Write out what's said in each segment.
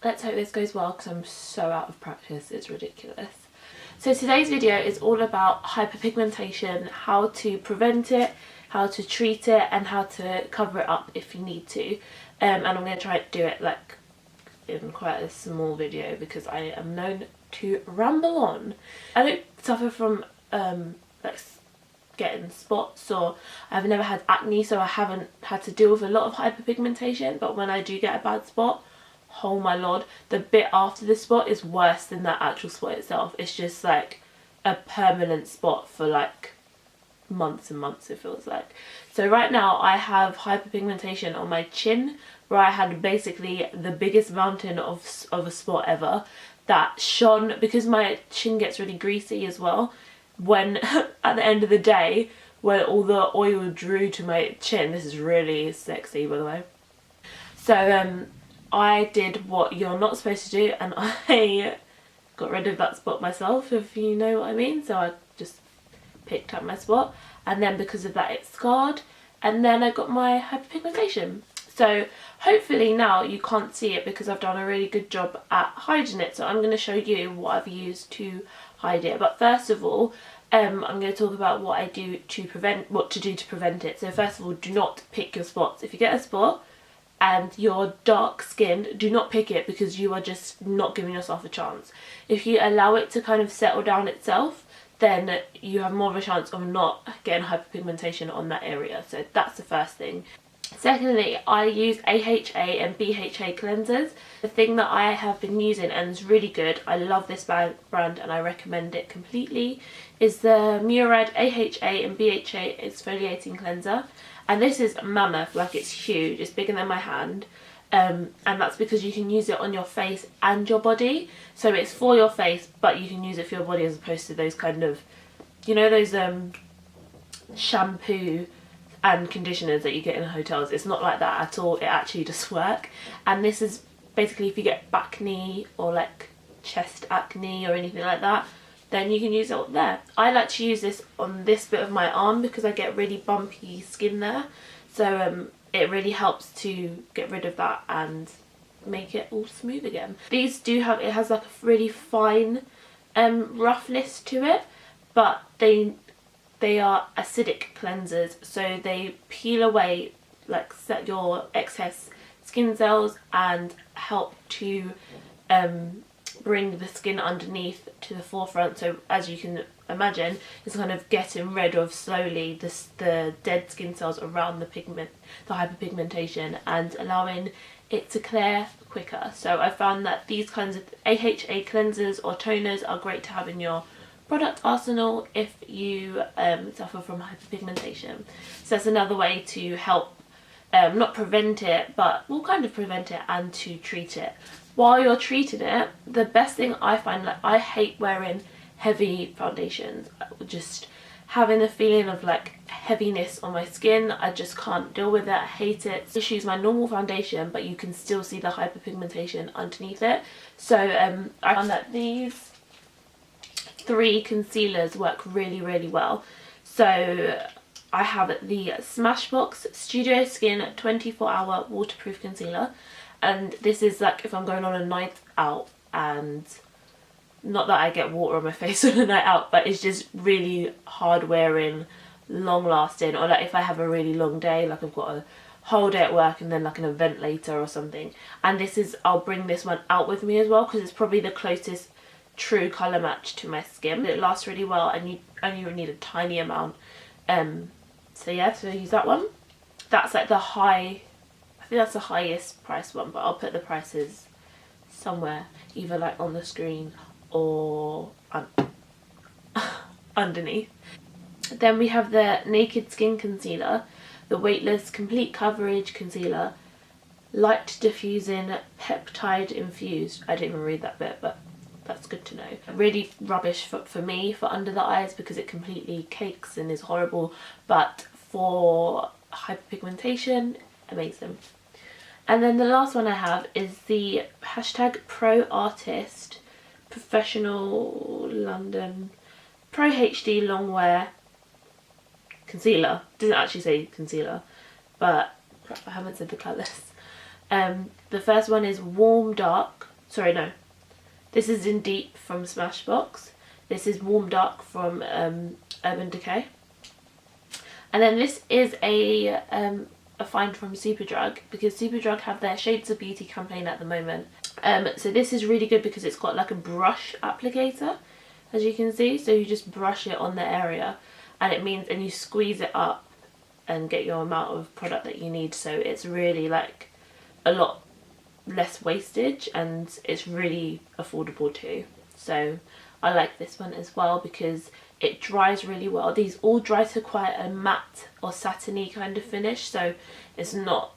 Let's hope this goes well because I'm so out of practice, it's ridiculous. So today's video is all about hyperpigmentation, how to prevent it, how to treat it, and how to cover it up if you need to. And I'm going to try to do it like in quite a small video because I am known to ramble on. I don't suffer from like getting spots, or I've never had acne, so I haven't had to deal with a lot of hyperpigmentation, but when I do get a bad spot, oh my lord, the bit after the spot is worse than that actual spot itself. It's just like a permanent spot for like months and months, it feels like. So right now I have hyperpigmentation on my chin, where I had basically the biggest mountain of a spot ever that shone, because my chin gets really greasy as well when at the end of the day, when all the oil drew to my chin. This is really sexy, by the way. So I did what you're not supposed to do, and I got rid of that spot myself, if you know what I mean. So I just picked up my spot, and then because of that it scarred, and then I got my hyperpigmentation. So hopefully now you can't see it because I've done a really good job at hiding it. So I'm going to show you what I've used to hide it. But first of all, I'm going to talk about what I do to prevent, what to do to prevent it. So first of all, do not pick your spots. If you get a spot and you're dark skinned, do not pick it, because you are just not giving yourself a chance. If you allow it to kind of settle down itself, then you have more of a chance of not getting hyperpigmentation on that area. So that's the first thing. Secondly, I use AHA and BHA cleansers. The thing that I have been using, and is really good, I love this brand and I recommend it completely, is the Murad AHA and BHA exfoliating cleanser. And this is mammoth, like it's huge, it's bigger than my hand. And that's because you can use it on your face and your body. So it's for your face, but you can use it for your body, as opposed to those kind of, you know, those shampoo and conditioners that you get in hotels. It's not like that at all. It actually does work. And this is basically if you get acne or like chest acne or anything like that, then you can use it up there. I like to use this on this bit of my arm because I get really bumpy skin there. So it really helps to get rid of that and make it all smooth again. These do have, it has like a really fine roughness to it, but they are acidic cleansers, so they peel away, like set your excess skin cells and help to bring the skin underneath to the forefront. So as you can imagine, it's kind of getting rid of slowly the dead skin cells around the hyperpigmentation, and allowing it to clear quicker. So I found that these kinds of AHA cleansers or toners are great to have in your product arsenal if you suffer from hyperpigmentation. So that's another way to help not prevent it, but we'll kind of prevent it and to treat it. While you're treating it, the best thing I find, like I hate wearing heavy foundations, just having the feeling of like heaviness on my skin, I just can't deal with it, I hate it. Just use my normal foundation, but you can still see the hyperpigmentation underneath it. So I found that these 3 concealers work really well. So I have the Smashbox Studio Skin 24-hour waterproof concealer, and this is like if I'm going on a night out, and not that I get water on my face on a night out, but it's just really hard wearing, long lasting, or like if I have a really long day, like I've got a whole day at work and then like an event later or something. And this is, I'll bring this one out with me as well, because it's probably the closest true colour match to my skin. It lasts really well, and you only need a tiny amount. So yeah, so I use that one. That's like the high, I think that's the highest price one, but I'll put the prices somewhere, either like on the screen or underneath. Then we have the Naked Skin Concealer, the Weightless Complete Coverage Concealer, Light Diffusing Peptide Infused. I didn't even read that bit, but that's good to know. Really rubbish for me for under the eyes, because it completely cakes and is horrible, but for hyperpigmentation, amazing. And then the last one I have is the #Pro Artist Professional London Pro HD Longwear Concealer. It doesn't actually say concealer, but crap, I haven't said the colours. The first one is Warm Dark sorry, no, this is in Deep from Smashbox. This is Warm Dark from Urban Decay. And then this is a find from Superdrug, because Superdrug have their Shades of Beauty campaign at the moment. So this is really good because it's got like a brush applicator, as you can see. So you just brush it on the area, and it means, and you squeeze it up and get your amount of product that you need. So it's really like a lot less wastage, and it's really affordable too. So I like this one as well because it dries really well. These all dry to quite a matte or satiny kind of finish, so it's not,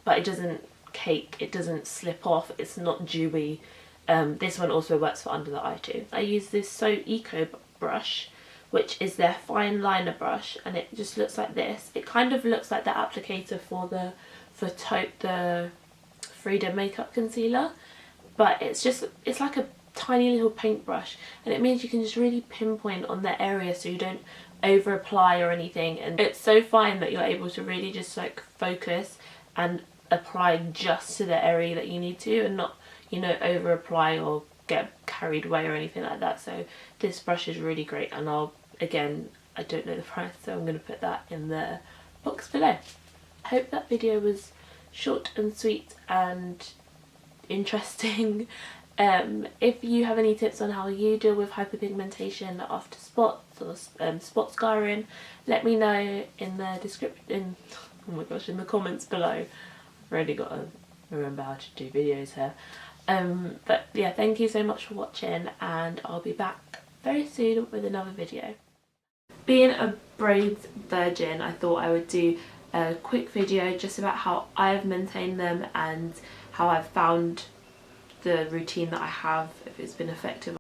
but it doesn't cake, it doesn't slip off, it's not dewy. This one also works for under the eye too. I use this So Eco brush, which is their fine liner brush, and it just looks like this. It kind of looks like the applicator for the Taupe the Freedom makeup concealer, but it's like a tiny little paintbrush, and it means you can just really pinpoint on the area so you don't over apply or anything, and it's so fine that you're able to really just like focus and apply just to the area that you need to, and not, you know, over apply or get carried away or anything like that. So this brush is really great, and again, I don't know the price, so I'm going to put that in the box below. I hope that video was short and sweet and interesting. If you have any tips on how you deal with hyperpigmentation after spots or spot scarring, let me know in the description, oh my gosh, in the comments below. I've really got to remember how to do videos here. But yeah, thank you so much for watching, and I'll be back very soon with another video. Being a braids virgin, I thought I would do a quick video just about how I've maintained them and how I've found the routine that I have, if it's been effective.